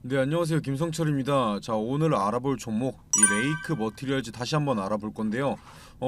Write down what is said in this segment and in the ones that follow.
네, 안녕하세요. 김성철입니다. 자, 오늘 알아볼 종목 이 레이크 머티리얼즈 다시 한번 알아볼 건데요.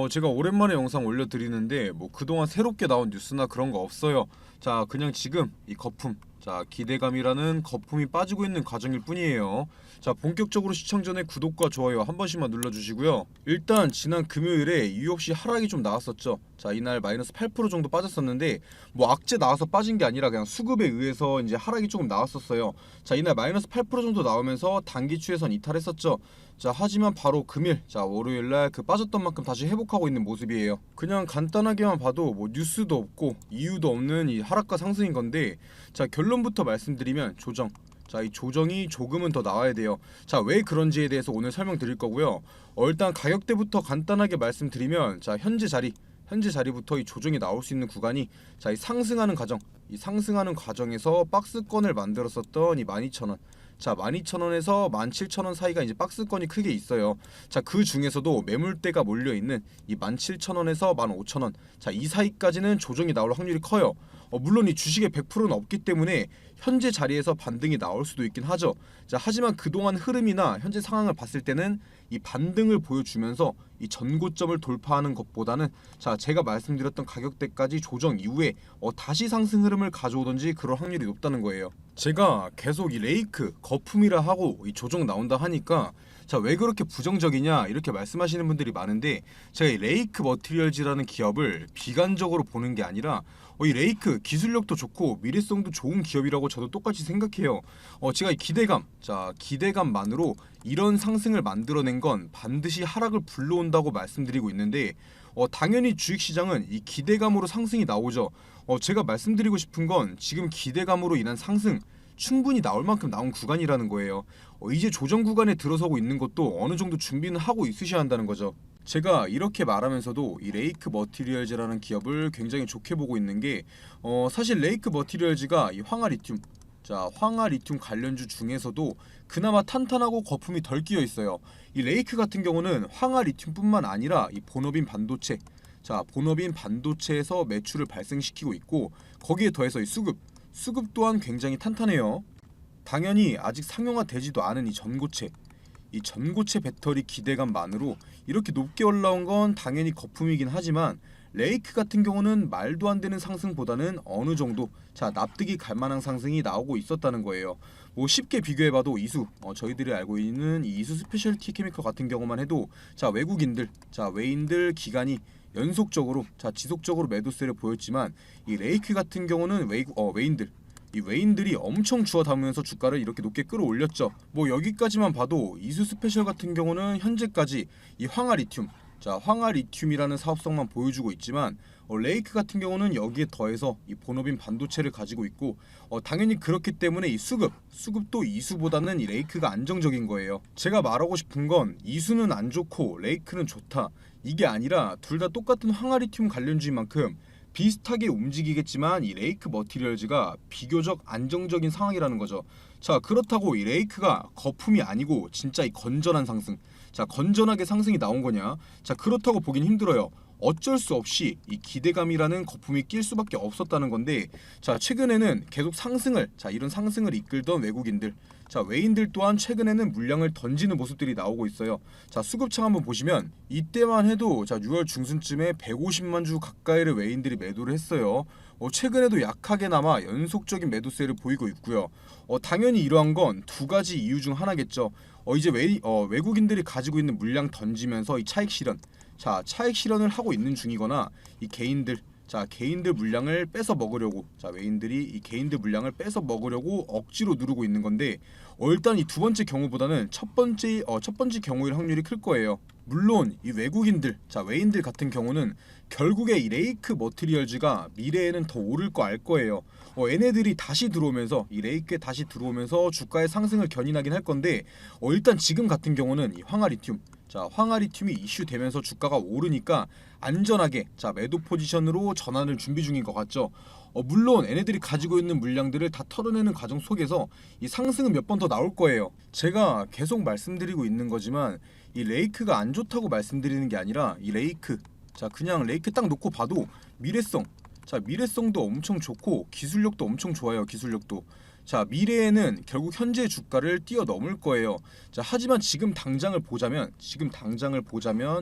제가 오랜만에 영상 올려드리는데 뭐 그동안 새롭게 나온 뉴스나 그런 거 없어요. 자, 그냥 지금 이 거품, 자, 기대감이라는 거품이 빠지고 있는 과정일 뿐이에요. 자, 본격적으로 시청 전에 구독과 좋아요 한 번씩만 눌러주시고요. 일단 지난 금요일에 이유 없이 하락이 좀 나왔었죠. 자, 이날 마이너스 8% 정도 빠졌었는데 뭐 악재 나와서 빠진 게 아니라 그냥 수급에 의해서 이제 하락이 조금 나왔었어요. 자, 이날 마이너스 8% 정도 나오면서 단기 추세선 이탈했었죠. 자, 하지만 바로 금일, 자, 월요일날 그 빠졌던 만큼 다시 회복하고 있는 모습이에요. 그냥 간단하게만 봐도 뭐 뉴스도 없고 이유도 없는 이 하락과 상승인 건데, 자, 결론부터 말씀드리면 조정. 자, 이 조정이 조금은 더 나와야 돼요. 자, 왜 그런지에 대해서 오늘 설명드릴 거고요. 일단 가격대부터 간단하게 말씀드리면, 자, 현재 자리부터 이 조정이 나올 수 있는 구간이, 자, 이 상승하는 과정, 이 상승하는 과정에서 박스권을 만들었었던 이 12,000원, 자, 12,000원에서 17,000원 사이가 이제 박스권이 크게 있어요. 자, 그 중에서도 매물대가 몰려 있는 이 17,000원에서 15,000원, 자, 이 사이까지는 조정이 나올 확률이 커요. 물론 이 주식의 100%는 없기 때문에 현재 자리에서 반등이 나올 수도 있긴 하죠. 자, 하지만 그동안 흐름이나 현재 상황을 봤을 때는 이 반등을 보여주면서 이 전고점을 돌파하는 것보다는, 자, 제가 말씀드렸던 가격대까지 조정 이후에 다시 상승 흐름을 가져오든지 그럴 확률이 높다는 거예요. 제가 계속 이 레이크 거품이라 하고 이 조정 나온다 하니까, 자, 왜 그렇게 부정적이냐 이렇게 말씀하시는 분들이 많은데, 제가 이 레이크 머티리얼즈라는 기업을 비관적으로 보는 게 아니라 이 레이크 기술력도 좋고 미래성도 좋은 기업이라고 저도 똑같이 생각해요. 제가 이 기대감, 자, 기대감만으로 이런 상승을 만들어낸 건 반드시 하락을 불러온다고 말씀드리고 있는데, 당연히 주식시장은 이 기대감으로 상승이 나오죠. 제가 말씀드리고 싶은 건 지금 기대감으로 인한 상승 충분히 나올 만큼 나온 구간이라는 거예요. 이제 조정 구간에 들어서고 있는 것도 어느 정도 준비는 하고 있으셔야 한다는 거죠. 제가 이렇게 말하면서도 이 레이크 머티리얼즈라는 기업을 굉장히 좋게 보고 있는 게, 사실 레이크 머티리얼즈가 이 황화리튬, 자, 황화리튬 관련주 중에서도 그나마 탄탄하고 거품이 덜 끼어 있어요. 이 레이크 같은 경우는 황화리튬뿐만 아니라 이 본업인 반도체, 자, 본업인 반도체에서 매출을 발생시키고 있고, 거기에 더해서 이 수급 또한 굉장히 탄탄해요. 당연히 아직 상용화되지도 않은 이 전고체 배터리 기대감만으로 이렇게 높게 올라온 건 당연히 거품이긴 하지만, 레이크 같은 경우는 말도 안 되는 상승보다는 어느 정도, 자, 납득이 갈 만한 상승이 나오고 있었다는 거예요. 뭐 쉽게 비교해봐도 이수, 저희들이 알고 있는 이 이수 스페셜티 케미컬 같은 경우만 해도, 자, 외국인들, 자, 외인들 기관이 연속적으로, 자, 지속적으로 매도세를 보였지만, 이 레이크 같은 경우는 외인들, 이 외인들이 엄청 주워 담으면서 주가를 이렇게 높게 끌어올렸죠. 뭐 여기까지만 봐도 이수 스페셜 같은 경우는 현재까지 이 황화리튬, 자, 황화리튬이라는 사업성만 보여주고 있지만, 레이크 같은 경우는 여기에 더해서 이 본업인 반도체를 가지고 있고, 당연히 그렇기 때문에 이 수급도 이수보다는 이 레이크가 안정적인 거예요. 제가 말하고 싶은 건 이수는 안 좋고 레이크는 좋다, 이게 아니라 둘 다 똑같은 황화리튬 관련주인 만큼 비슷하게 움직이겠지만 이 레이크 머티리얼즈가 비교적 안정적인 상황이라는 거죠. 자, 그렇다고 이 레이크가 거품이 아니고 진짜 이 건전한 상승, 자, 건전하게 상승이 나온 거냐? 자, 그렇다고 보긴 힘들어요. 어쩔 수 없이 이 기대감이라는 거품이 낄 수밖에 없었다는 건데, 자, 최근에는 계속 상승을, 자, 이런 상승을 이끌던 외국인들, 자, 외인들 또한 최근에는 물량을 던지는 모습들이 나오고 있어요. 자, 수급창 한번 보시면 이때만 해도, 자, 6월 중순쯤에 150만 주 가까이를 외인들이 매도를 했어요. 최근에도 약하게나마 연속적인 매도세를 보이고 있고요. 당연히 이러한 건 두 가지 이유 중 하나겠죠. 이제 외국인들이 가지고 있는 물량 던지면서 이 차익 실현, 자, 차익 실현을 하고 있는 중이거나, 이 개인들, 자, 개인들 물량을 뺏어 먹으려고, 자, 외인들이 이 개인들 물량을 뺏어 먹으려고 억지로 누르고 있는 건데, 일단 이 두 번째 경우보다는 첫 번째 경우일 확률이 클 거예요. 물론 이 외국인들, 자, 외인들 같은 경우는 결국에 이 레이크 머티리얼즈가 미래에는 더 오를 거 알 거예요. 얘네들이 다시 들어오면서, 이 레이크에 다시 들어오면서 주가의 상승을 견인하긴 할 건데, 일단 지금 같은 경우는 이 황화리튬, 자, 황화리튬이 이슈되면서 주가가 오르니까 안전하게, 자, 매도 포지션으로 전환을 준비 중인 것 같죠. 물론 얘네들이 가지고 있는 물량들을 다 털어내는 과정 속에서 이 상승은 몇 번 더 나올 거예요. 제가 계속 말씀드리고 있는 거지만, 이 레이크가 안 좋다고 말씀드리는 게 아니라, 이 레이크, 자, 그냥 레이크 딱 놓고 봐도 미래성, 자, 미래성도 엄청 좋고 기술력도 엄청 좋아요. 기술력도. 자, 미래에는 결국 현재 주가를 뛰어넘을 거예요. 자, 하지만 지금 당장을 보자면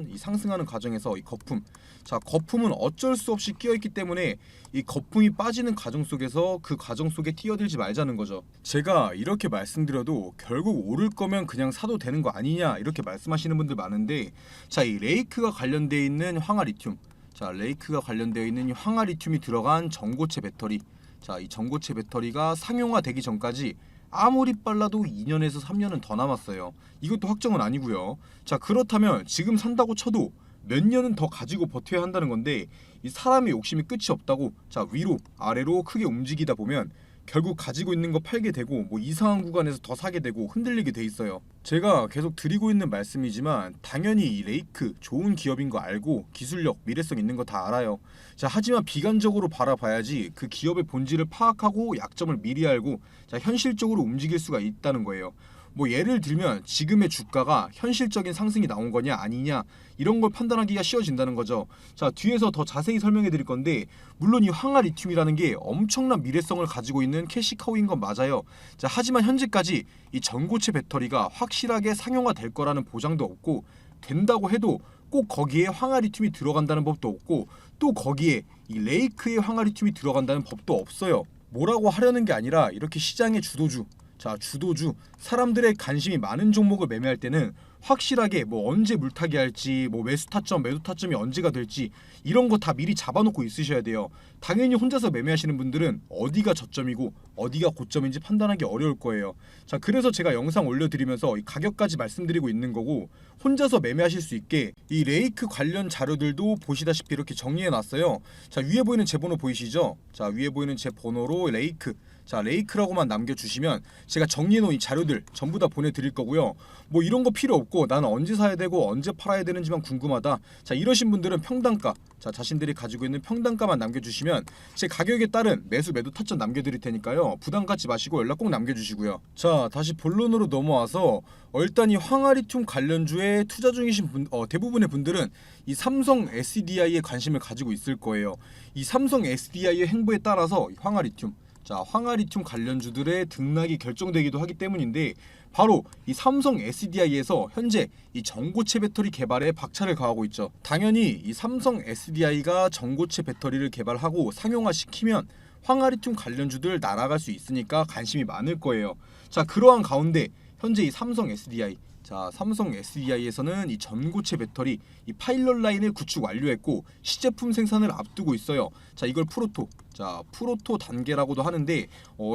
이 상승하는 과정에서 이 거품, 자, 거품은 어쩔 수 없이 끼어있기 때문에 이 거품이 빠지는 과정 속에서 그 과정 속에 뛰어들지 말자는 거죠. 제가 이렇게 말씀드려도 결국 오를 거면 그냥 사도 되는 거 아니냐 이렇게 말씀하시는 분들 많은데, 자, 이 레이크가 관련되어 있는 황화리튬, 자, 레이크가 관련되어 있는 이 황화리튬이 들어간 전고체 배터리, 자, 이 전고체 배터리가 상용화되기 전까지 아무리 빨라도 2년에서 3년은 더 남았어요. 이것도 확정은 아니고요. 자, 그렇다면 지금 산다고 쳐도 몇 년은 더 가지고 버텨야 한다는 건데, 이 사람의 욕심이 끝이 없다고, 자, 위로 아래로 크게 움직이다 보면 결국 가지고 있는 거 팔게 되고 뭐 이상한 구간에서 더 사게 되고 흔들리게 돼 있어요. 제가 계속 드리고 있는 말씀이지만 당연히 이 레이크 좋은 기업인 거 알고 기술력, 미래성 있는 거 다 알아요. 자, 하지만 비관적으로 바라봐야지 그 기업의 본질을 파악하고 약점을 미리 알고, 자, 현실적으로 움직일 수가 있다는 거예요. 뭐 예를 들면 지금의 주가가 현실적인 상승이 나온 거냐 아니냐 이런 걸 판단하기가 쉬워진다는 거죠. 자, 뒤에서 더 자세히 설명해 드릴 건데, 물론 이 황화리튬이라는 게 엄청난 미래성을 가지고 있는 캐시카우인 건 맞아요. 자, 하지만 현재까지 이 전고체 배터리가 확실하게 상용화될 거라는 보장도 없고, 된다고 해도 꼭 거기에 황화리튬이 들어간다는 법도 없고, 또 거기에 이 레이크의 황화리튬이 들어간다는 법도 없어요. 뭐라고 하려는 게 아니라 이렇게 시장의 주도주, 자, 주도주, 사람들의 관심이 많은 종목을 매매할 때는 확실하게 뭐 언제 물타기 할지, 뭐 매수 타점, 매도 타점이 언제가 될지 이런 거 다 미리 잡아놓고 있으셔야 돼요. 당연히 혼자서 매매하시는 분들은 어디가 저점이고 어디가 고점인지 판단하기 어려울 거예요. 자, 그래서 제가 영상 올려드리면서 이 가격까지 말씀드리고 있는 거고, 혼자서 매매하실 수 있게 이 레이크 관련 자료들도 보시다시피 이렇게 정리해놨어요. 자, 위에 보이는 제 번호 보이시죠? 자, 위에 보이는 제 번호로 레이크, 자, 레이크라고만 남겨주시면 제가 정리해놓은 이 자료들 전부 다 보내드릴 거고요. 뭐 이런 거 필요 없고 나는 언제 사야 되고 언제 팔아야 되는지만 궁금하다, 자, 이러신 분들은 평단가, 자, 자신들이 가지고 있는 평단가만 남겨주시면 제 가격에 따른 매수 매도 타점 남겨드릴 테니까요. 부담 갖지 마시고 연락 꼭 남겨주시고요. 자, 다시 본론으로 넘어와서 일단 이 황화리튬 관련주에 투자 중이신 대부분의 분들은 이 삼성 SDI에 관심을 가지고 있을 거예요. 이 삼성 SDI의 행보에 따라서 황화리튬, 자, 황화리튬 관련주들의 등락이 결정되기도 하기 때문인데, 바로 이 삼성 SDI에서 현재 이 전고체 배터리 개발에 박차를 가하고 있죠. 당연히 이 삼성 SDI가 전고체 배터리를 개발하고 상용화시키면 황화리튬 관련주들 날아갈 수 있으니까 관심이 많을 거예요. 자, 그러한 가운데 현재 이 삼성 SDI, 자, 삼성 SDI에서는 이 전고체 배터리 이 파일럿 라인을 구축 완료했고 시제품 생산을 앞두고 있어요. 자, 이걸 프로토, 자, 프로토 단계라고도 하는데,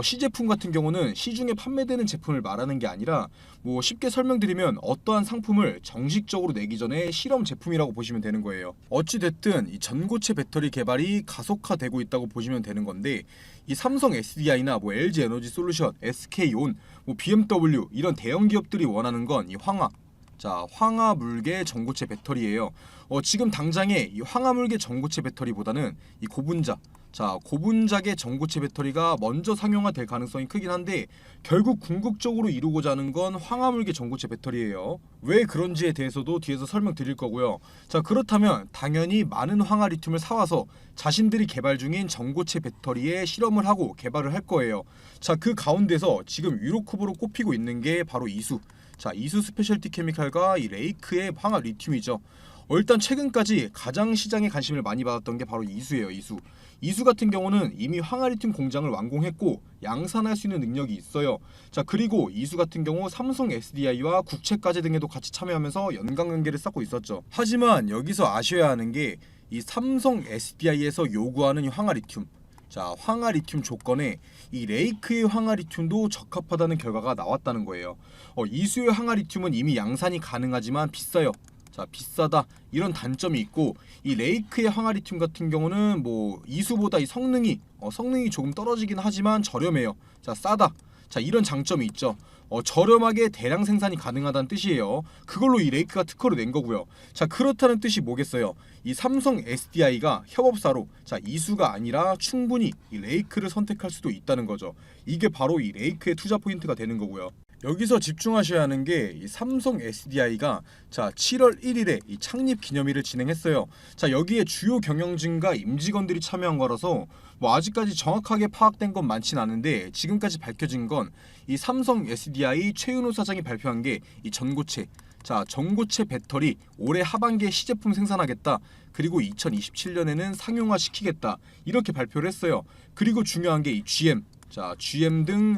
시제품 같은 경우는 시중에 판매되는 제품을 말하는 게 아니라, 뭐 쉽게 설명드리면 어떠한 상품을 정식적으로 내기 전에 실험 제품이라고 보시면 되는 거예요. 어찌 됐든 이 전고체 배터리 개발이 가속화되고 있다고 보시면 되는 건데, 이 삼성 SDI나 뭐 LG 에너지 솔루션, SK온, 뭐 BMW 이런 대형 기업들이 원하는 건 이 황화, 자, 황화물계 전고체 배터리예요. 지금 당장에 이 황화물계 전고체 배터리보다는 이 고분자, 자, 고분자계 전고체 배터리가 먼저 상용화될 가능성이 크긴 한데, 결국 궁극적으로 이루고자 하는 건 황화물계 전고체 배터리예요. 왜 그런지에 대해서도 뒤에서 설명드릴 거고요. 자, 그렇다면 당연히 많은 황화리튬을 사와서 자신들이 개발 중인 전고체 배터리에 실험을 하고 개발을 할 거예요. 자, 그 가운데서 지금 유로컵으로 꼽히고 있는 게 바로 이수, 자, 이수 스페셜티 케미칼과 이 레이크의 황화리튬이죠. 일단 최근까지 가장 시장에 관심을 많이 받았던 게 바로 이수예요. 이수 같은 경우는 이미 황화리튬 공장을 완공했고 양산할 수 있는 능력이 있어요. 자, 그리고 이수 같은 경우 삼성 SDI와 국채과제 등에도 같이 참여하면서 연관관계를 쌓고 있었죠. 하지만 여기서 아셔야 하는 게 이 삼성 SDI에서 요구하는 이 황화리튬, 자, 황화리튬 조건에 이 레이크의 황화리튬도 적합하다는 결과가 나왔다는 거예요. 이수의 황화리튬은 이미 양산이 가능하지만 비싸요. 자, 비싸다 이런 단점이 있고, 이 레이크의 황화리튬 같은 경우는 뭐 이수보다 이 성능이 조금 떨어지긴 하지만 저렴해요. 자, 싸다, 자, 이런 장점이 있죠. 저렴하게 대량 생산이 가능하다는 뜻이에요. 그걸로 이 레이크가 특허를 낸 거고요. 자, 그렇다는 뜻이 뭐겠어요? 이 삼성 SDI가 협업사로, 자, 이수가 아니라 충분히 이 레이크를 선택할 수도 있다는 거죠. 이게 바로 이 레이크의 투자 포인트가 되는 거고요. 여기서 집중하셔야 하는 게 이 삼성 SDI가 자 7월 1일에 이 창립 기념일을 진행했어요. 자 여기에 주요 경영진과 임직원들이 참여한 거라서 뭐 아직까지 정확하게 파악된 건 많진 않은데 지금까지 밝혀진 건 이 삼성 SDI 최은호 사장이 발표한 게 이 전고체 자 전고체 배터리 올해 하반기에 시제품 생산하겠다. 그리고 2027년에는 상용화 시키겠다. 이렇게 발표를 했어요. 그리고 중요한 게 이 GM 자 GM 등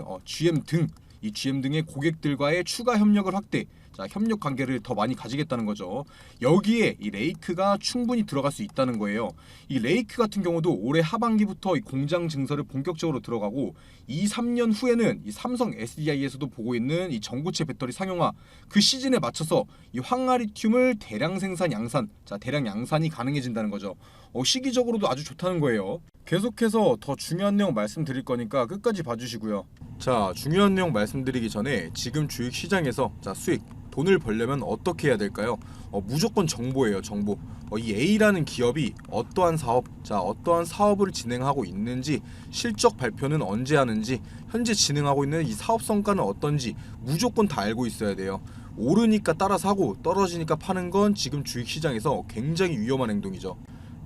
이 GM 등의 고객들과의 추가 협력을 확대. 자, 협력 관계를 더 많이 가지겠다는 거죠. 여기에 이 레이크가 충분히 들어갈 수 있다는 거예요. 이 레이크 같은 경우도 올해 하반기부터 이 공장 증설을 본격적으로 들어가고 2, 3년 후에는 이 삼성 SDI에서도 보고 있는 이 전고체 배터리 상용화 그 시즌에 맞춰서 이 황화리튬을 대량 생산 양산 자 대량 양산이 가능해진다는 거죠. 시기적으로도 아주 좋다는 거예요. 계속해서 더 중요한 내용 말씀드릴 거니까 끝까지 봐주시고요. 자 중요한 내용 말씀드리기 전에 지금 주식시장에서 자 수익 돈을 벌려면 어떻게 해야 될까요? 무조건 정보예요. 정보. 이 A라는 기업이 어떠한 사업을 진행하고 있는지, 실적 발표는 언제 하는지, 현재 진행하고 있는 이 사업 성과는 어떤지 무조건 다 알고 있어야 돼요. 오르니까 따라 사고 떨어지니까 파는 건 지금 주식시장에서 굉장히 위험한 행동이죠.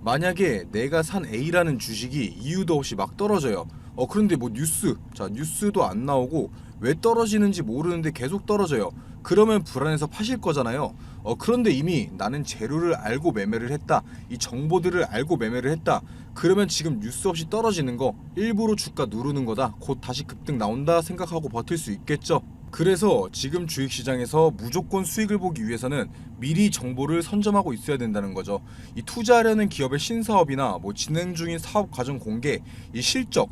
만약에 내가 산 A라는 주식이 이유도 없이 막 떨어져요. 그런데 뭐 뉴스도 안 나오고 왜 떨어지는지 모르는데 계속 떨어져요. 그러면 불안해서 파실 거잖아요. 그런데 이미 나는 재료를 알고 매매를 했다. 이 정보들을 알고 매매를 했다. 그러면 지금 뉴스 없이 떨어지는 거 일부러 주가 누르는 거다. 곧 다시 급등 나온다 생각하고 버틸 수 있겠죠. 그래서 지금 주식시장에서 무조건 수익을 보기 위해서는 미리 정보를 선점하고 있어야 된다는 거죠. 이 투자하려는 기업의 신사업이나 뭐 진행 중인 사업 과정 공개, 이 실적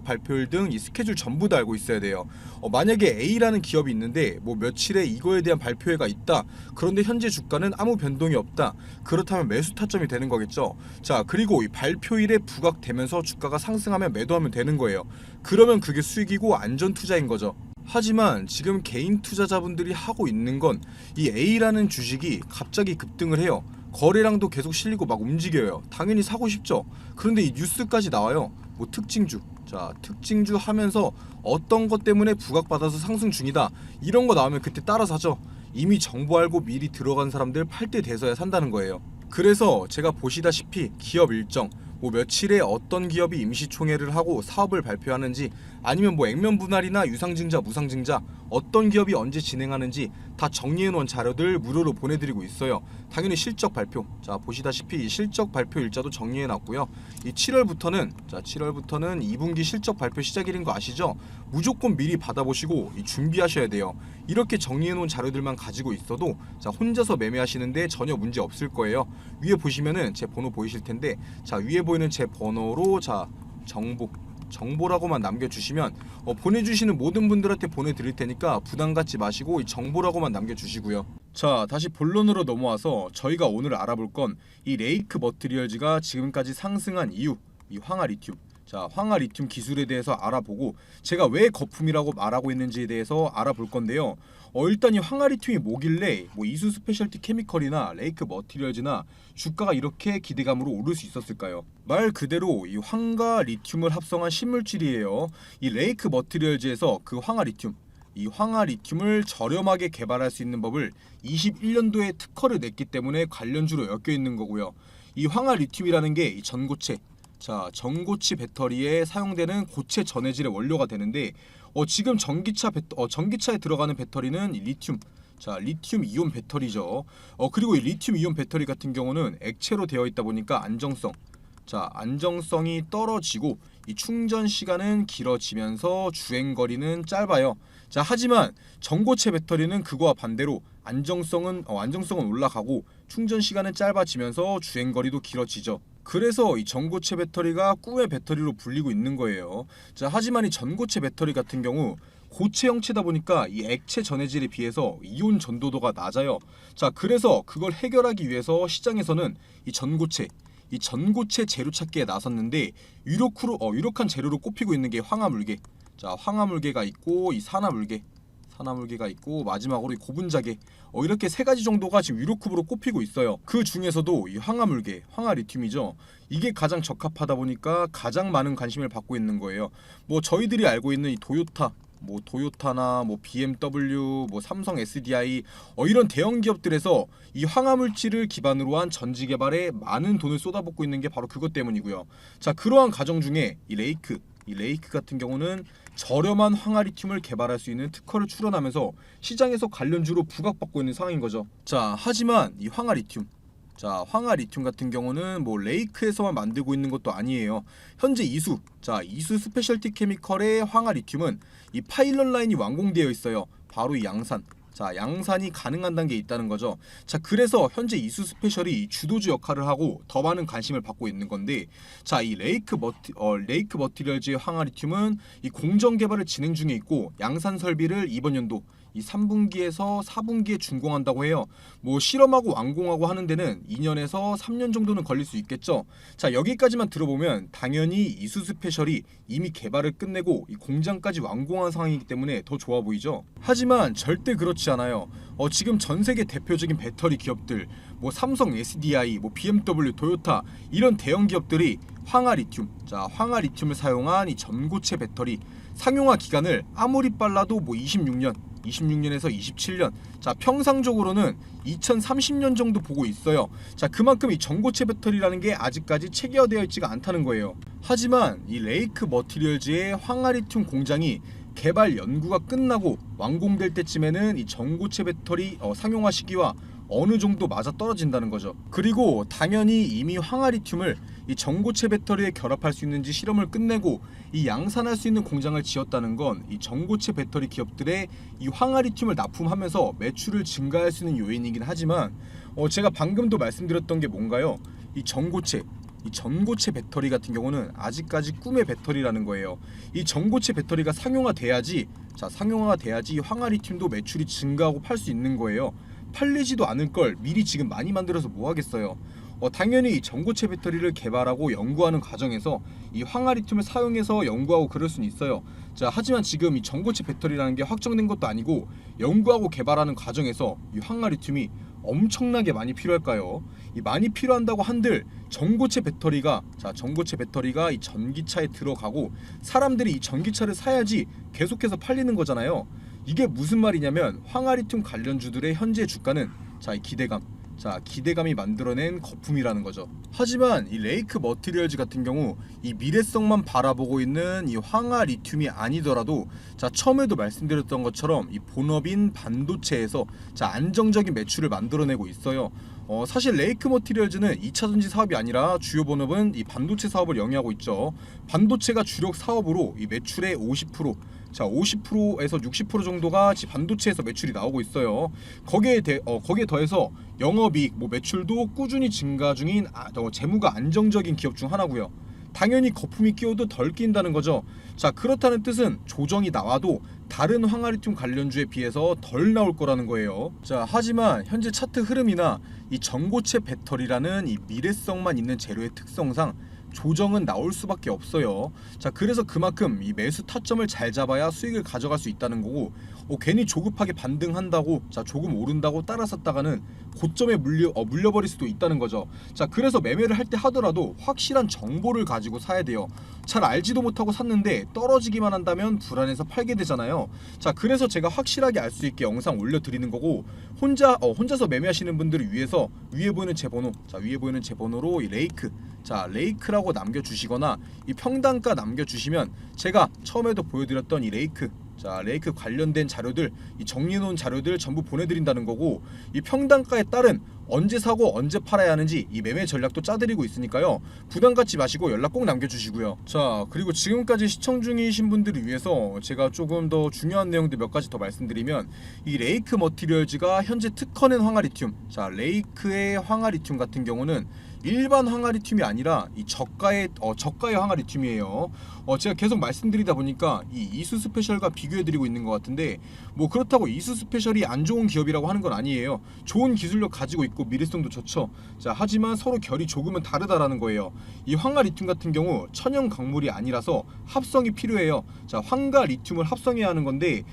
발표일 등 이 스케줄 전부 다 알고 있어야 돼요. 만약에 A라는 기업이 있는데 뭐 며칠에 이거에 대한 발표회가 있다. 그런데 현재 주가는 아무 변동이 없다. 그렇다면 매수 타점이 되는 거겠죠. 자 그리고 이 발표일에 부각되면서 주가가 상승하면 매도하면 되는 거예요. 그러면 그게 수익이고 안전 투자인 거죠. 하지만 지금 개인 투자자분들이 하고 있는 건 이 A라는 주식이 갑자기 급등을 해요. 거래량도 계속 실리고 막 움직여요. 당연히 사고 싶죠. 그런데 이 뉴스까지 나와요. 뭐 특징주 하면서 어떤 것 때문에 부각받아서 상승 중이다. 이런 거 나오면 그때 따라 사죠. 이미 정보 알고 미리 들어간 사람들 팔 때 돼서야 산다는 거예요. 그래서 제가 보시다시피 기업 일정 뭐 며칠에 어떤 기업이 임시총회를 하고 사업을 발표하는지 아니면 뭐 액면 분할이나 유상증자 무상증자 어떤 기업이 언제 진행하는지 다 정리해놓은 자료들 무료로 보내드리고 있어요. 당연히 실적 발표 자 보시다시피 실적 발표 일자도 정리해놨고요. 이 7월부터는 2분기 실적 발표 시작일인 거 아시죠? 무조건 미리 받아보시고 준비하셔야 돼요. 이렇게 정리해놓은 자료들만 가지고 있어도 자 혼자서 매매하시는데 전혀 문제 없을 거예요. 위에 보시면은 제 번호 보이실 텐데 자 위에 보이는 제 번호로 자 정보라고만 남겨주시면 보내주시는 모든 분들한테 보내드릴 테니까 부담 갖지 마시고 이 정보라고만 남겨주시고요. 자 다시 본론으로 넘어와서 저희가 오늘 알아볼 건 이 레이크 머티리얼즈가 지금까지 상승한 이유 이 황화리튬 자 황화리튬 기술에 대해서 알아보고 제가 왜 거품이라고 말하고 있는지에 대해서 알아볼 건데요. 일단 이 황화리튬이 뭐길래 뭐 이수 스페셜티 케미컬이나 레이크 머티리얼즈나 주가가 이렇게 기대감으로 오를 수 있었을까요? 말 그대로 이 황과 리튬을 합성한 신물질이에요. 이 레이크 머티리얼즈에서 그 황화리튬 이 황화리튬을 저렴하게 개발할 수 있는 법을 21년도에 특허를 냈기 때문에 관련주로 엮여 있는 거고요. 이 황화리튬이라는 게 이 전고체 전고체 배터리에 사용되는 고체 전해질의 원료가 되는데 지금 전기차에 들어가는 배터리는 리튬 리튬 이온 배터리죠. 그리고 이 리튬 이온 배터리 같은 경우는 액체로 되어 있다 보니까 안정성이 떨어지고 이 충전 시간은 길어지면서 주행 거리는 짧아요. 하지만 전고체 배터리는 그거와 반대로 안정성은 올라가고 충전 시간은 짧아지면서 주행 거리도 길어지죠. 그래서 이 전고체 배터리가 꿈의 배터리로 불리고 있는 거예요. 하지만 이 전고체 배터리 같은 경우 고체 형체다 보니까 이 액체 전해질에 비해서 이온 전도도가 낮아요. 그래서 그걸 해결하기 위해서 시장에서는 이 전고체 재료 찾기에 나섰는데 유력한 재료로 꼽히고 있는 게 황화물계. 황화물계가 있고 이 산화물계가 있고 마지막으로 이 고분자계 이렇게 세 가지 정도가 지금 유로컵으로 꼽히고 있어요. 그 중에서도 이 황화물계, 황화리튬이죠. 이게 가장 적합하다 보니까 가장 많은 관심을 받고 있는 거예요. 뭐 저희들이 알고 있는 이 뭐 도요타나 뭐 BMW, 뭐 삼성 SDI 이런 대형 기업들에서 이 황화물질을 기반으로 한 전지 개발에 많은 돈을 쏟아붓고 있는 게 바로 그것 때문이고요. 자, 그러한 과정 중에 이 레이크 같은 경우는 저렴한 황화리튬을 개발할 수 있는 특허를 출원하면서 시장에서 관련주로 부각받고 있는 상황인 거죠. 자, 하지만 이 황화리튬 같은 경우는 뭐 레이크에서만 만들고 있는 것도 아니에요. 현재 이수 스페셜티 케미컬의 황화리튬은 이 파일럿 라인이 완공되어 있어요. 바로 이 양산이 가능한 단계에 있다는 거죠. 자, 그래서 현재 이수 스페셜이 주도주 역할을 하고 더 많은 관심을 받고 있는 건데, 자, 이 레이크 머티리얼즈의 황화리튬은 이 공정 개발을 진행 중에 있고 양산 설비를 이번 연도 이 3분기에서 4분기에 준공한다고 해요. 뭐 실험하고 완공하고 하는 데는 2년에서 3년 정도는 걸릴 수 있겠죠. 자, 여기까지만 들어보면 당연히 이수 스페셜이 이미 개발을 끝내고 이 공장까지 완공한 상황이기 때문에 더 좋아 보이죠. 하지만 절대 그렇지 않아요. 지금 전 세계 대표적인 배터리 기업들, 뭐 삼성 SDI, 뭐 BMW, 도요타 이런 대형 기업들이 황화리튬을 사용한 이 전고체 배터리 상용화 기간을 아무리 빨라도 뭐 26년에서 27년, 자, 평상적으로는 2030년 정도 보고 있어요. 자, 그만큼 이 전고체 배터리라는 게 아직까지 체계화되어 있지가 않다는 거예요. 하지만 이 레이크 머티리얼즈의 황화리튬 공장이 개발 연구가 끝나고 완공될 때쯤에는 이 전고체 배터리 상용화 시기와 어느 정도 맞아 떨어진다는 거죠. 그리고 당연히 이미 황화리튬을 이 전고체 배터리에 결합할 수 있는지 실험을 끝내고 이 양산할 수 있는 공장을 지었다는 건 이 전고체 배터리 기업들의 이 황화리튬을 납품하면서 매출을 증가할 수 있는 요인이긴 하지만 제가 방금도 말씀드렸던 게 뭔가요? 이 전고체 배터리 같은 경우는 아직까지 꿈의 배터리라는 거예요. 이 전고체 배터리가 상용화돼야지 황화리튬도 매출이 증가하고 팔 수 있는 거예요. 팔리지도 않을 걸 미리 지금 많이 만들어서 뭐 하겠어요. 당연히 전고체 배터리를 개발하고 연구하는 과정에서 이 황화리튬을 사용해서 연구하고 그럴 수는 있어요. 자, 하지만 지금 이 전고체 배터리라는 게 확정된 것도 아니고 연구하고 개발하는 과정에서 이 황화리튬이 엄청나게 많이 필요할까요? 이 많이 필요한다고 한들 전고체 배터리가 이 전기차에 들어가고 사람들이 이 전기차를 사야지 계속해서 팔리는 거잖아요. 이게 무슨 말이냐면 황화리튬 관련주들의 현재 주가는 이 기대감이 만들어낸 거품이라는 거죠. 하지만 이 레이크 머티리얼즈 같은 경우 이 미래성만 바라보고 있는 이 황화리튬이 아니더라도 처음에도 말씀드렸던 것처럼 이 본업인 반도체에서 안정적인 매출을 만들어내고 있어요. 사실 레이크 머티리얼즈는 2차전지 사업이 아니라 주요 본업은 이 반도체 사업을 영위하고 있죠. 반도체가 주력 사업으로 이 매출의 50%에서 60% 정도가 반도체에서 매출이 나오고 있어요. 거기에 더해서 영업이익, 매출도 꾸준히 증가 중인 재무가 안정적인 기업 중 하나고요. 당연히 거품이 끼어도 덜 끼인다는 거죠. 자, 그렇다는 뜻은 조정이 나와도 다른 황화리튬 관련주에 비해서 덜 나올 거라는 거예요. 자, 하지만 현재 차트 흐름이나 이 전고체 배터리라는 이 미래성만 있는 재료의 특성상 조정은 나올 수밖에 없어요. 자, 그래서 그만큼 이 매수 타점을 잘 잡아야 수익을 가져갈 수 있다는 거고, 괜히 조급하게 반등한다고 조금 오른다고 따라 샀다가는 고점에 물려버릴 수도 있다는 거죠. 자, 그래서 매매를 할 때 하더라도 확실한 정보를 가지고 사야 돼요. 잘 알지도 못하고 샀는데 떨어지기만 한다면 불안해서 팔게 되잖아요. 자, 그래서 제가 확실하게 알 수 있게 영상 올려드리는 거고, 혼자서 매매하시는 분들을 위해서 위에 보이는 제 번호로 이 레이크라고 남겨주시거나 이 평단가 남겨주시면 제가 처음에도 보여드렸던 이 레이크 관련된 자료들, 이 정리해놓은 자료들 전부 보내드린다는 거고, 이 평단가에 따른 언제 사고 언제 팔아야 하는지 이 매매 전략도 짜드리고 있으니까요. 부담 갖지 마시고 연락 꼭 남겨주시고요. 자, 그리고 지금까지 시청 중이신 분들을 위해서 제가 조금 더 중요한 내용들 몇 가지 더 말씀드리면, 이 레이크 머티리얼즈가 현재 특허낸 황화리튬, 레이크의 황화리튬 같은 경우는 일반 황화리튬이 아니라 이 저가의 황화리튬이에요. 제가 계속 말씀드리다 보니까 이 이수 스페셜과 비교해드리고 있는 것 같은데, 그렇다고 이수 스페셜이 안 좋은 기업이라고 하는 건 아니에요. 좋은 기술력 가지고 있고 미래성도 좋죠. 자, 하지만 서로 결이 조금은 다르다라는 거예요. 이 황화리튬 같은 경우 천연 광물이 아니라서 합성이 필요해요. 자, 황과 리튬을 합성해야 하는 건데,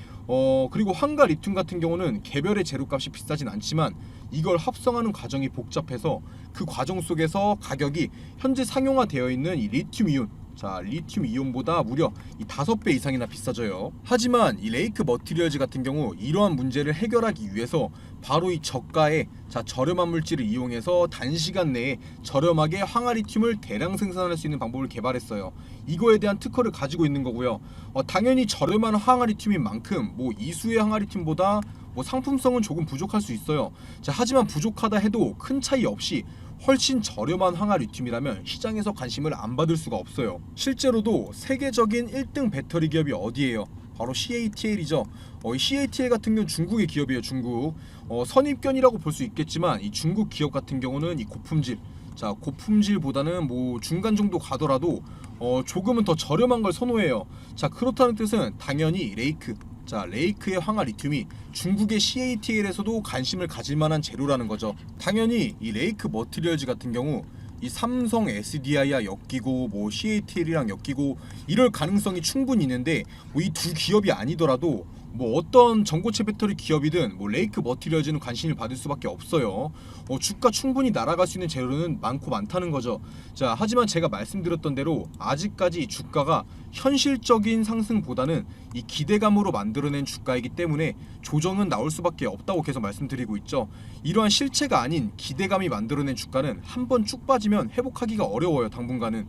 그리고 황과 리튬 같은 경우는 개별의 재료값이 비싸진 않지만 이걸 합성하는 과정이 복잡해서 그 과정 속에서 가격이 현재 상용화되어 있는 이 리튬이온, 자, 리튬 이온보다 무려 이 5배 이상이나 비싸져요. 하지만 이 레이크 머티리얼즈 같은 경우 이러한 문제를 해결하기 위해서 바로 이 저가의 저렴한 물질을 이용해서 단시간 내에 저렴하게 황화리튬을 대량 생산할 수 있는 방법을 개발했어요. 이거에 대한 특허를 가지고 있는 거고요. 당연히 저렴한 황화리튬인 만큼 뭐 이수의 황화리튬보다 뭐 상품성은 조금 부족할 수 있어요. 자, 하지만 부족하다 해도 큰 차이 없이 훨씬 저렴한 황화리튬이라면 시장에서 관심을 안 받을 수가 없어요. 실제로도 세계적인 1등 배터리 기업이 어디예요? 바로 CATL이죠. 이 CATL 같은 경우는 중국의 기업이에요. 중국. 선입견이라고 볼 수 있겠지만 이 중국 기업 같은 경우는 이 고품질, 자, 고품질보다는 뭐 중간 정도 가더라도 조금은 더 저렴한 걸 선호해요. 자, 그렇다는 뜻은 당연히 레이크, 자, 레이크의 황화리튬이 중국의 CATL에서도 관심을 가질 만한 재료라는 거죠. 당연히 이 레이크 머티리얼즈 같은 경우 이 삼성 SDI와 엮이고 뭐 CATL이랑 엮이고 이럴 가능성이 충분히 있는데 뭐 이 두 기업이 아니더라도 뭐 어떤 전고체 배터리 기업이든 뭐 레이크 머티리얼즈는 관심을 받을 수밖에 없어요. 주가 충분히 날아갈 수 있는 재료는 많고 많다는 거죠. 자, 하지만 제가 말씀드렸던 대로 아직까지 주가가 현실적인 상승보다는 이 기대감으로 만들어낸 주가이기 때문에 조정은 나올 수밖에 없다고 계속 말씀드리고 있죠. 이러한 실체가 아닌 기대감이 만들어낸 주가는 한번 쭉 빠지면 회복하기가 어려워요. 당분간은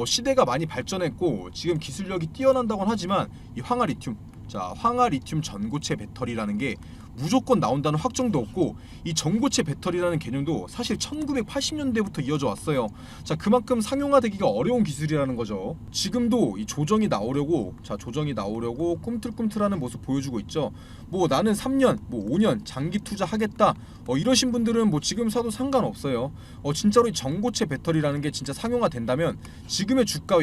시대가 많이 발전했고 지금 기술력이 뛰어난다고는 하지만 이 황화리튬, 자, 황화리튬 전고체 배터리라는 게 무조건 나온다는 확정도 없고 이 전고체 배터리라는 개념도 사실 1980년대부터 이어져 왔어요. 자, 그만큼 상용화되기가 어려운 기술이라는 거죠. 지금도 이 조정이 나오려고 꿈틀꿈틀하는 모습 보여주고 있죠. 뭐 나는 3년, 뭐 5년 장기 투자하겠다 이러신 분들은 뭐 지금 사도 상관없어요. 진짜로 이 전고체 배터리라는 게 진짜 상용화된다면 지금의 주가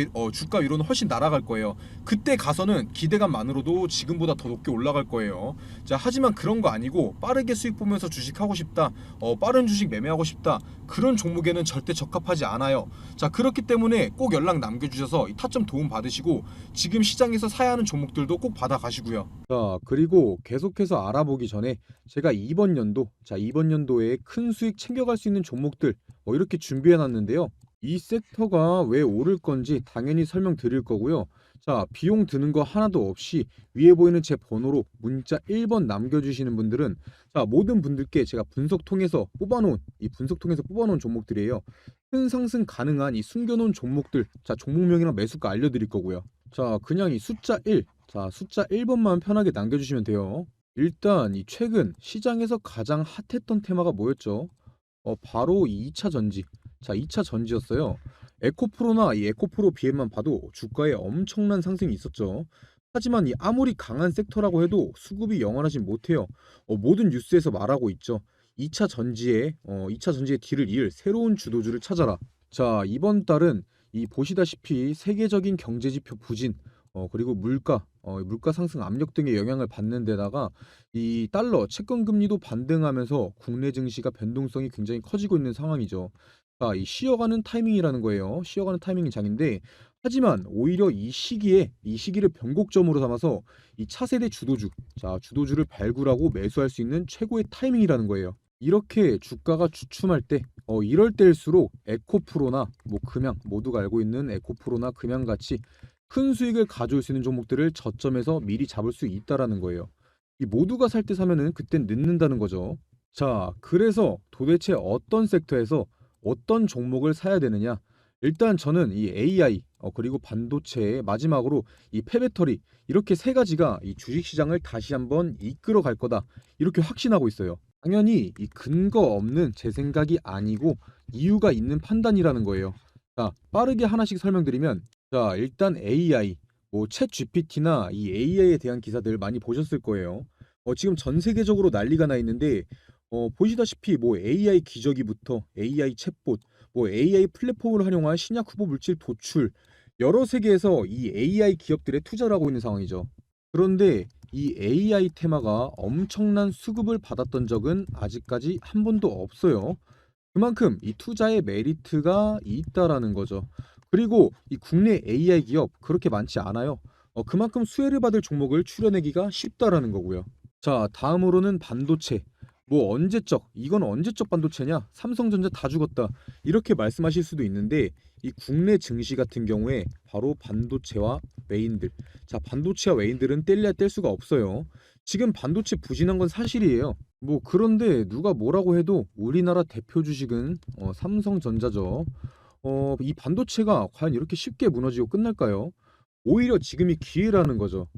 위로는 훨씬 날아갈 거예요. 그때 가서는 기대감만으로도 지금보다 더 높게 올라갈 거예요. 자, 하지만 그런 거 아니고 빠르게 수익 보면서 주식하고 싶다, 빠른 주식 매매하고 싶다, 그런 종목에는 절대 적합하지 않아요. 자, 그렇기 때문에 꼭 연락 남겨주셔서 이 타점 도움 받으시고 지금 시장에서 사야 하는 종목들도 꼭 받아가시고요. 자, 그리고 계속해서 알아보기 전에 제가 이번 연도에 큰 수익 챙겨갈 수 있는 종목들 이렇게 준비해놨는데요. 이 섹터가 왜 오를 건지 당연히 설명드릴 거고요. 자, 비용 드는 거 하나도 없이 위에 보이는 제 번호로 문자 1번 남겨주시는 분들은 모든 분들께 제가 분석통에서 뽑아놓은 종목들이에요. 큰 상승 가능한 이 숨겨놓은 종목들, 자, 종목명이랑 매수가 알려드릴 거고요. 자, 그냥 이 숫자 1번만 편하게 남겨주시면 돼요. 일단 이 최근 시장에서 가장 핫했던 테마가 뭐였죠? 바로 이 2차 전지. 자, 2차 전지였어요. 에코프로나 이 에코프로 BM만 봐도 주가에 엄청난 상승이 있었죠. 하지만 이 아무리 강한 섹터라고 해도 수급이 영원하진 못해요. 모든 뉴스에서 말하고 있죠. 2차 전지의 2차 전지의 뒤를 이을 새로운 주도주를 찾아라. 자, 이번 달은 이 보시다시피 세계적인 경제지표 부진, 그리고 물가 상승 압력 등의 영향을 받는 데다가 이 달러 채권 금리도 반등하면서 국내 증시가 변동성이 굉장히 커지고 있는 상황이죠. 자, 이 쉬어가는 타이밍이라는 거예요. 쉬어가는 타이밍이 장인데 하지만 오히려 이 시기를 변곡점으로 삼아서 이 차세대 주도주를 발굴하고 매수할 수 있는 최고의 타이밍이라는 거예요. 이렇게 주가가 주춤할 때 이럴 때일수록 에코프로나 뭐 금양, 모두가 알고 있는 에코프로나 금양같이 큰 수익을 가져올 수 있는 종목들을 저점에서 미리 잡을 수 있다라는 거예요. 이 모두가 살 때 사면은 그땐 늦는다는 거죠. 자, 그래서 도대체 어떤 섹터에서 어떤 종목을 사야 되느냐? 일단 저는 이 AI 그리고 반도체, 마지막으로 이 폐배터리, 이렇게 세 가지가 이 주식시장을 다시 한번 이끌어 갈 거다, 이렇게 확신하고 있어요. 당연히 이 근거 없는 제 생각이 아니고 이유가 있는 판단이라는 거예요. 자, 빠르게 하나씩 설명드리면, 자, 일단 AI, 뭐 챗 GPT나 이 AI에 대한 기사들 많이 보셨을 거예요. 지금 전 세계적으로 난리가 나 있는데 보시다시피 뭐 AI 기저귀부터 AI 챗봇, 뭐 AI 플랫폼을 활용한 신약 후보 물질 도출, 여러 세계에서 이 AI 기업들에 투자를 하고 있는 상황이죠. 그런데 이 AI 테마가 엄청난 수급을 받았던 적은 아직까지 한 번도 없어요. 그만큼 이 투자의 메리트가 있다라는 거죠. 그리고 이 국내 AI 기업 그렇게 많지 않아요. 그만큼 수혜를 받을 종목을 추려내기가 쉽다라는 거고요. 자, 다음으로는 반도체. 뭐 언제적, 이건 언제적 반도체냐? 삼성전자 다 죽었다. 이렇게 말씀하실 수도 있는데 이 국내 증시 같은 경우에 바로 반도체와 메인들. 자, 반도체와 메인들은 뗄래야 뗄 수가 없어요. 지금 반도체 부진한 건 사실이에요. 뭐 그런데 누가 뭐라고 해도 우리나라 대표 주식은 삼성전자죠. 이 반도체가 과연 이렇게 쉽게 무너지고 끝날까요? 오히려 지금이 기회라는 거죠.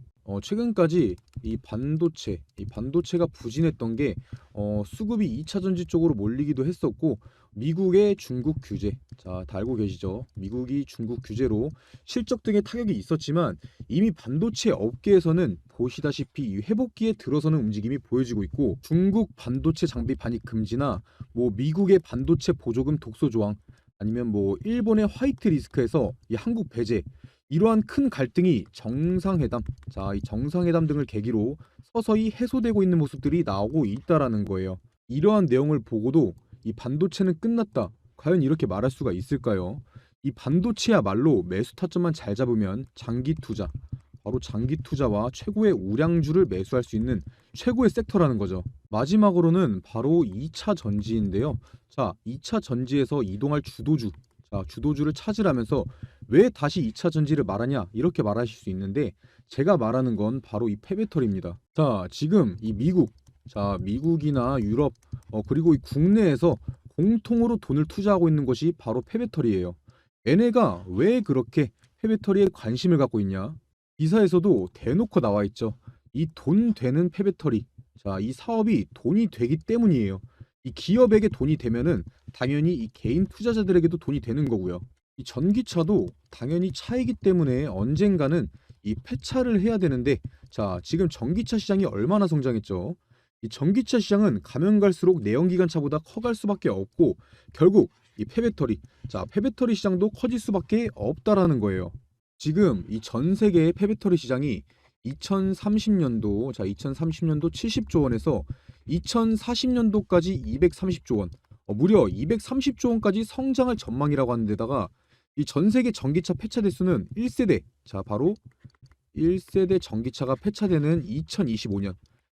최근까지 이 반도체가 부진했던 게 수급이 2차 전지 쪽으로 몰리기도 했었고 미국의 중국 규제, 자, 다 알고 계시죠? 미국이 중국 규제로 실적 등의 타격이 있었지만 이미 반도체 업계에서는 보시다시피 이 회복기에 들어서는 움직임이 보여지고 있고 중국 반도체 장비 반입 금지나 뭐 미국의 반도체 보조금 독소 조항 아니면 뭐 일본의 화이트 리스크에서 이 한국 배제 이러한 큰 갈등이 정상회담, 자, 이 정상회담 등을 계기로 서서히 해소되고 있는 모습들이 나오고 있다라는 거예요. 이러한 내용을 보고도 이 반도체는 끝났다. 과연 이렇게 말할 수가 있을까요? 이 반도체야말로 매수 타점만 잘 잡으면 장기 투자, 바로 장기 투자와 최고의 우량주를 매수할 수 있는 최고의 섹터라는 거죠. 마지막으로는 바로 2차 전지인데요. 자, 2차 전지에서 이동할 주도주, 자, 주도주를 찾으라면서 왜 다시 2차 전지를 말하냐 이렇게 말하실 수 있는데 제가 말하는 건 바로 이 폐배터리입니다. 자, 지금 이 미국, 자, 미국이나 유럽 그리고 이 국내에서 공통으로 돈을 투자하고 있는 것이 바로 폐배터리예요. 얘네가 왜 그렇게 폐배터리에 관심을 갖고 있냐? 기사에서도 대놓고 나와 있죠. 이 돈 되는 폐배터리. 자, 이 사업이 돈이 되기 때문이에요. 이 기업에게 돈이 되면은 당연히 이 개인 투자자들에게도 돈이 되는 거고요. 이 전기차도 당연히 차이기 때문에 언젠가는 이 폐차를 해야 되는데 자, 지금 전기차 시장이 얼마나 성장했죠? 이 전기차 시장은 가면 갈수록 내연기관차보다 커갈 수밖에 없고 결국 이 폐배터리, 자, 폐배터리 시장도 커질 수밖에 없다라는 거예요. 지금 이 전 세계의 폐배터리 시장이 2030년도, 자, 2030년도 70조 원에서 2040년도까지 230조 원, 무려 230조 원까지 성장할 전망이라고 하는 데다가 이 전 세계 전기차 폐차 대수는 1세대, 자, 바로 1세대 전기차가 폐차되는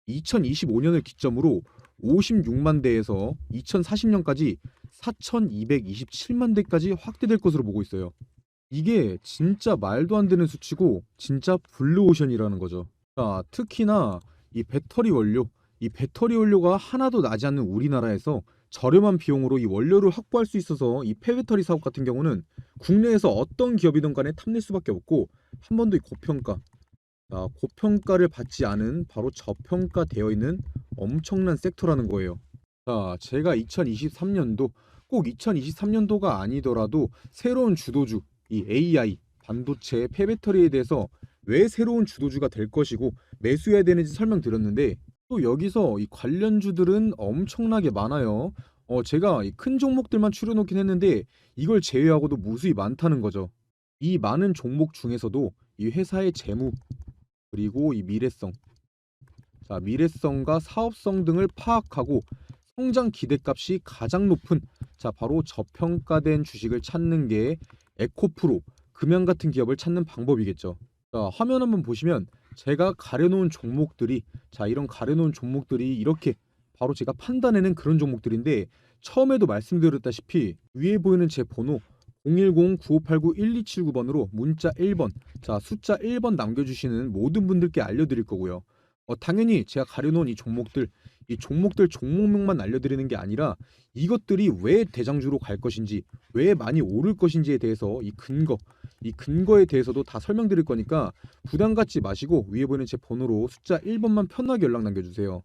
2025년을 기점으로 56만 대에서 2040년까지 4,227만 대까지 확대될 것으로 보고 있어요. 이게 진짜 말도 안 되는 수치고 진짜 블루오션이라는 거죠. 자, 특히나 이 배터리 원료가 하나도 나지 않는 우리나라에서 저렴한 비용으로 이 원료를 확보할 수 있어서 이 폐배터리 사업 같은 경우는 국내에서 어떤 기업이든 간에 탐낼 수밖에 없고 한 번도 이 고평가, 자, 고평가를 받지 않은 바로 저평가되어 있는 엄청난 섹터라는 거예요. 자, 제가 2023년도 꼭 2023년도가 아니더라도 새로운 주도주, 이 AI, 반도체, 폐배터리에 대해서 왜 새로운 주도주가 될 것이고 매수해야 되는지 설명드렸는데 또 여기서 이 관련주들은 엄청나게 많아요. 제가 이 큰 종목들만 추려놓긴 했는데 이걸 제외하고도 무수히 많다는 거죠. 이 많은 종목 중에서도 이 회사의 재무 그리고 이 미래성, 자, 미래성과 사업성 등을 파악하고 성장 기대값이 가장 높은, 자, 바로 저평가된 주식을 찾는 게 에코프로, 금양 같은 기업을 찾는 방법이겠죠. 자, 화면 한번 보시면 제가 가려놓은 종목들이, 자, 이런 가려놓은 종목들이 이렇게 바로 제가 판단해낸 그런 종목들인데 처음에도 말씀드렸다시피 위에 보이는 제 번호 010-9589-1279번으로 문자 1번, 자, 숫자 1번 남겨주시는 모든 분들께 알려드릴 거고요. 당연히 제가 가려놓은 이 종목들 종목명만 알려드리는 게 아니라 이것들이 왜 대장주로 갈 것인지, 왜 많이 오를 것인지에 대해서 이 근거에 대해서도 다 설명드릴 거니까 부담 갖지 마시고 위에 보이는 제 번호로 숫자 1번만 편하게 연락 남겨주세요.